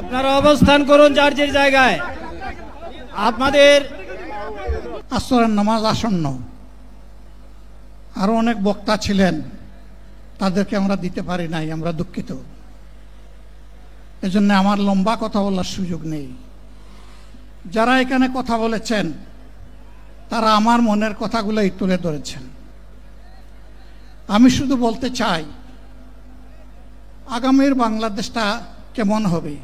আপনারা অবস্থান করুন যার যার জায়গায়। আপনাদের আসরের নামাজ আসন্ন, আরো অনেক বক্তা ছিলেন, তাদেরকে আমরা দিতে পারি নাই, আমরা দুঃখিত। এজন্য আমার লম্বা কথা বলার সুযোগ নেই। যারা এখানে কথা বলেছেন তারা আমার মনের কথাগুলোই তুলে ধরেছেন। আমি শুধু বলতে চাই, আগামীর বাংলাদেশটা কেমন হবে?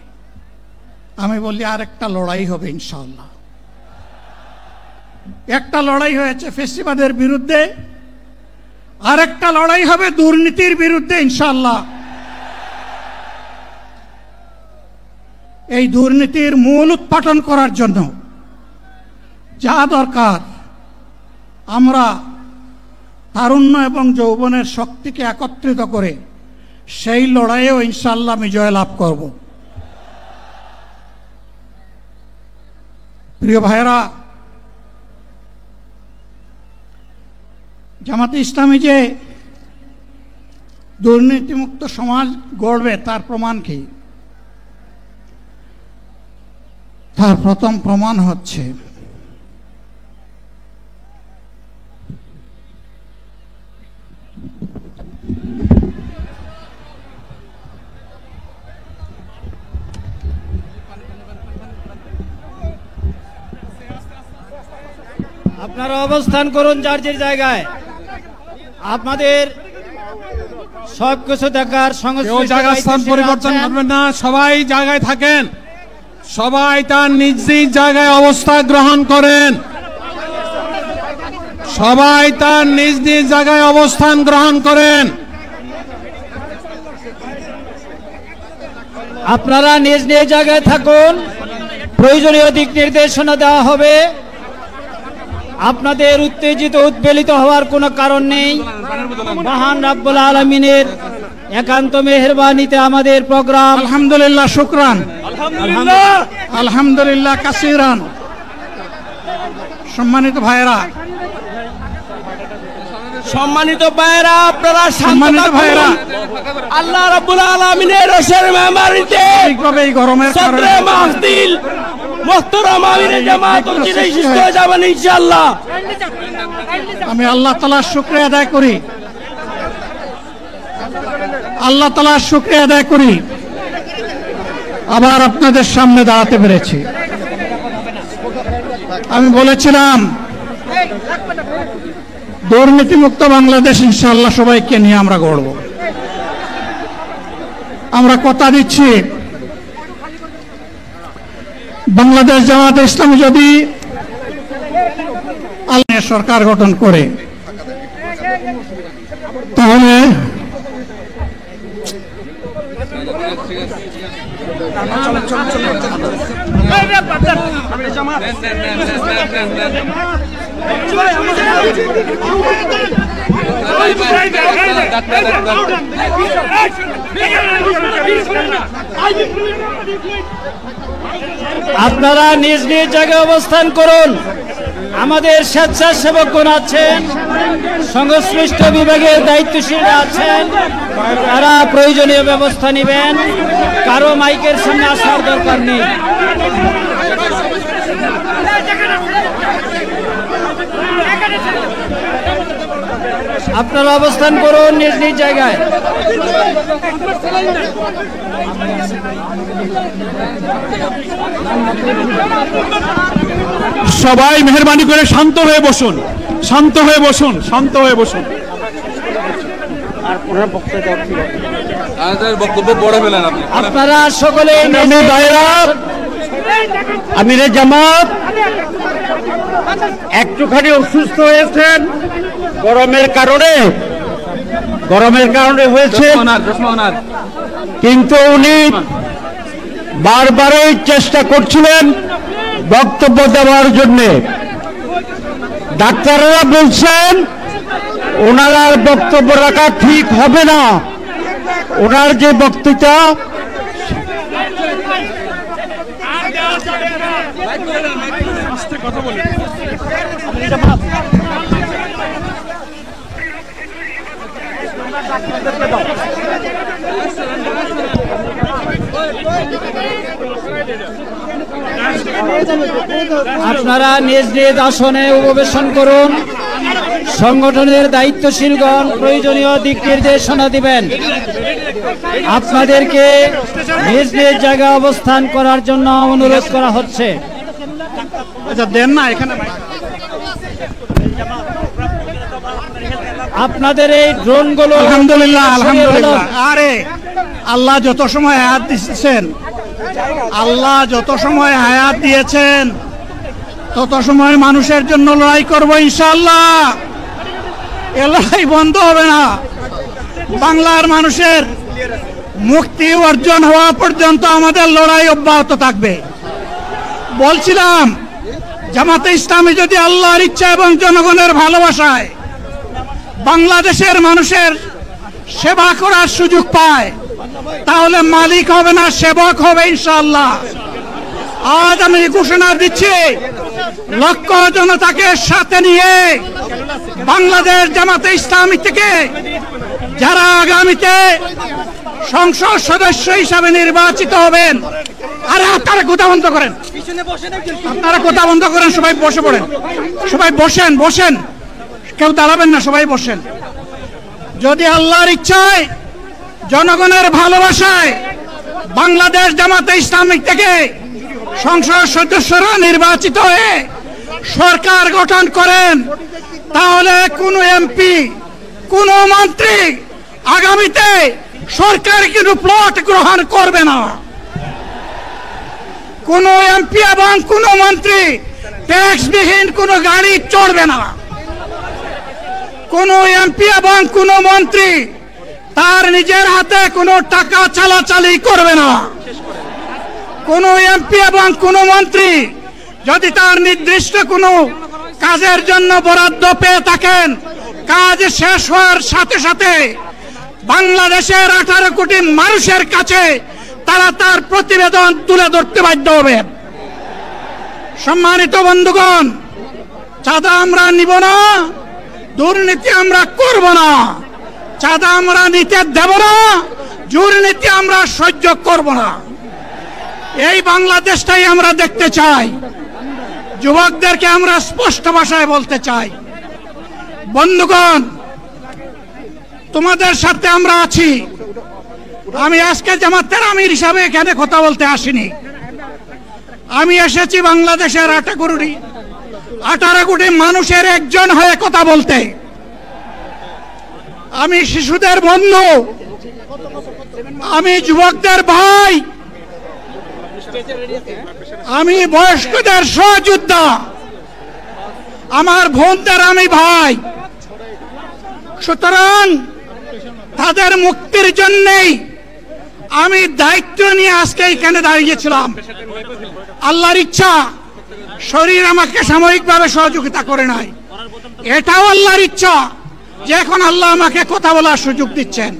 আমি বলি আরেকটা লড়াই হবে ইনশাআল্লাহ। একটা লড়াই হয়েছে ফ্যাসিবাদের বিরুদ্ধে, আরেকটা লড়াই হবে দুর্নীতির বিরুদ্ধে ইনশাআল্লাহ। এই দুর্নীতির মূল উৎপাটন করার জন্য যা দরকার, আমরা তারুণ্য এবং যৌবনের শক্তিকে একত্রিত করে সেই লড়াইয়েও ইনশাআল্লাহ আমি জয়লাভ করব। প্রিয় ভাইরা, জামাতে ইসলামী যে দুর্নীতিমুক্ত সমাজ গড়বে তার প্রমাণ কি? তার প্রথম প্রমাণ হচ্ছে আপনারা অবস্থান করুন যার যার জায়গায়। আপনাদের সবকিছু দেখার সংস্থান পরিবর্তন করবেন না, সবাই জায়গায় থাকেন, সবাই তার নিজ নিজ জায়গায় অবস্থা গ্রহণ করেন, সবাই তার নিজ নিজ জায়গায় অবস্থান গ্রহণ করেন। আপনারা নিজ নিজ জায়গায় থাকুন, প্রয়োজনীয় দিক নির্দেশনা দেওয়া হবে। আপনাদের উত্তেজিত উদ্বেলিত হওয়ার কোনো কারণ নেই। মহান রাব্বুল আলামিনের একান্ত মেহেরবানিতে আমাদের প্রোগ্রাম আলহামদুলিল্লাহ, শুকরান, আলহামদুলিল্লাহ কাসিরান। সম্মানিত ভাইরা, আপনারা সম্মানিত ভাইরা, আল্লাহ রাব্বুল আলামিনের রসের মেহমানিতে ঠিকভাবে এই গরমের কারণে মাহফিল মুহতারাম আমিরে জামাত চিরাই সুস্থ হয়ে যাবেন ইনশাআল্লাহ। আমি আল্লাহ তাআলার শুকরিয়া আদায় করি, আল্লাহ তাআলার শুকরিয়া আদায় করি আবার আপনাদের সামনে দাঁড়াতে পেরেছি। আমি বলেছিলাম দুর্নীতিমুক্ত বাংলাদেশ ইনশাআল্লাহ সবাইকে নিয়ে আমরা গড়ব। আমরা কথা দিচ্ছি, বাংলাদেশ জামাতে ইসলামী যদি আল্লাহ সরকার গঠন করে তাহলে আপনারা নিজ নিজ জায়গায় অবস্থান করুন। আমাদের স্বেচ্ছাসেবকগণ আছেন, সংশ্লিষ্ট বিভাগের দায়িত্বশীলরা আছেন, তারা প্রয়োজনীয় ব্যবস্থা নেবেন। কারো মাইকের সামনে আসার দরকার নেই। আপনারা অবস্থান করুন নিজ নিজ জায়গায়। সবাই মেহেরবানি করে শান্ত হয়ে বসুন, শান্ত হয়ে বসুন, শান্ত হয়ে বসুন। বক্তব্য পড়ে ফেলেন আপনি। আপনারা সকলে আমিরে জামাত একটুখানি অসুস্থ হয়েছেন, গরমের কারণে হয়েছে, কিন্তু উনি বারবারই চেষ্টা করছিলেন বক্তব্য দেওয়ার জন্য। ডাক্তাররা বলছেন ওনার আর বক্তব্য রাখা ঠিক হবে না, ওনার যে বক্তৃতা কথা বলি। ডাক্তারদেরকে দাও। আপনারা নিজ নিজ আসনে উপবেশন করুন। সংগঠনের দায়িত্বশীলগণ প্রয়োজনীয় দিক নির্দেশনা দিবেন। আপনাদেরকে নিজ নিজ জায়গায় অবস্থান করার জন্য অনুরোধ করা হচ্ছে। আচ্ছা দেন না এখানে আপনাদের এই ড্রোনগুলো আলহামদুলিল্লাহ আলহামদুলিল্লাহ। আরে আল্লাহ যত সময় হায়াত দিয়েছেন, আল্লাহ যত সময় হায়াত দিয়েছেন তত সময় মানুষের জন্য লড়াই করবো ইনশাআল্লাহ। এ লড়াই বন্ধ হবে না। বাংলার মানুষের মুক্তি অর্জন হওয়া পর্যন্ত আমাদের লড়াই অব্যাহত থাকবে। বলছিলাম জামাতে ইসলামী যদি আল্লাহর ইচ্ছা এবং জনগণের ভালোবাসায় বাংলাদেশের মানুষের সেবা করার সুযোগ পায়, তাহলে মালিক হবে না, সেবক হবে ইনশাআল্লাহ। আজ আমি ঘোষণা দিচ্ছি, লক্ষ জনতাকে সাথে নিয়ে বাংলাদেশ জামাতে ইসলামী থেকে যারা আগামীতে সংসদ সদস্য হিসাবে নির্বাচিত হবেন, আরে আপনারা কথা বন্ধ করেন, আপনারা কথা বন্ধ করেন, সবাই বসে পড়েন, সবাই বসেন বসেন, কেউ দাঁড়াবেন না, সবাই বসেন। যদি আল্লাহর ইচ্ছায় জনগণের ভালোবাসায় বাংলাদেশ জামাতে ইসলামী থেকে সংসদ সদস্যরা নির্বাচিত হয়ে সরকার গঠন করেন, তাহলে কোন এমপি কোন মন্ত্রী আগামীতে সরকার কিন্তু প্লট গ্রহণ করবে না। কোন এমপি এবং কোন মন্ত্রী ট্যাক্সবিহীন কোন গাড়ি চড়বে না। কোন এমপি এবং কোন মন্ত্রী তার নিজের হাতে কোনো টাকা চালাচালি করবে না। কোন এমপি এবং কোন মন্ত্রী যদি তার নির্দিষ্ট কোনো কাজের জন্য বরাদ্দ পেয়ে থাকেন, কাজ শেষ হওয়ার সাথে সাথে বাংলাদেশের 18 কোটি মানুষের কাছে তারা তার প্রতিবেদন তুলে ধরতে বাধ্য হবে। সম্মানিত বন্ধুগণ, চাঁদা আমরা নিব না, দুর্নীতি আমরা করব না, চাঁদা আমরা নিতে দেব না, দুর্নীতি আমরা সহ্য করব না। এই বাংলাদেশটাই আমরা দেখতে চাই। যুবকদেরকে আমরা স্পষ্ট ভাষায় বলতে চাই, বন্ধুগণ তোমাদের সাথে আমরা আছি। আমি আজকে জামাতের আমির হিসাবে এখানে কথা বলতে আসিনি। আমি এসেছি বাংলাদেশের 18 কোটি মানুষের একজন হয়ে কথা বলতে। আমি শিশুদের বন্ধু, আমি যুবকদের ভাই, আমি বয়স্কদের সহযোদ্ধা, আমার বোনদের আমি ভাই। সুতরাং তাদের মুক্তির জন্যই আমি দায়িত্ব নিয়ে আজকে এখানে দাঁড়িয়েছিলাম। আল্লাহর ইচ্ছা শরীর আমাকে সাময়িকভাবে সহযোগিতা করে নাই, এটাও আল্লাহর ইচ্ছা যে এখন আল্লাহ আমাকে কথা বলার সুযোগ দিচ্ছেন।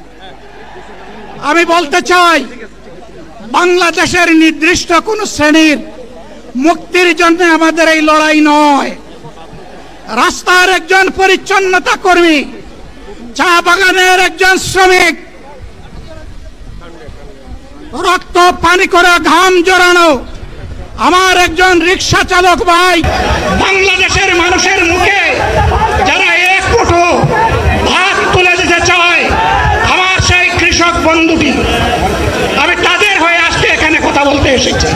আমি বলতে চাই, বাংলাদেশের নির্দিষ্ট কোন শ্রেণীর মুক্তির জন্য আমাদের এই লড়াই নয়। রাস্তার একজন পরিচ্ছন্নতা কর্মী, চা বাগানের একজন শ্রমিক, রক্ত পানি করে ঘাম জড়ানো আমার একজন রিক্সা চালক ভাই, বাংলাদেশের মানুষের মুখে যারা এক মুঠো ভাত তুলে দিতে চায়, আমার সেই কৃষক বন্ধুটি, আমি তাদের হয়ে আজকে এখানে কথা বলতে এসেছি।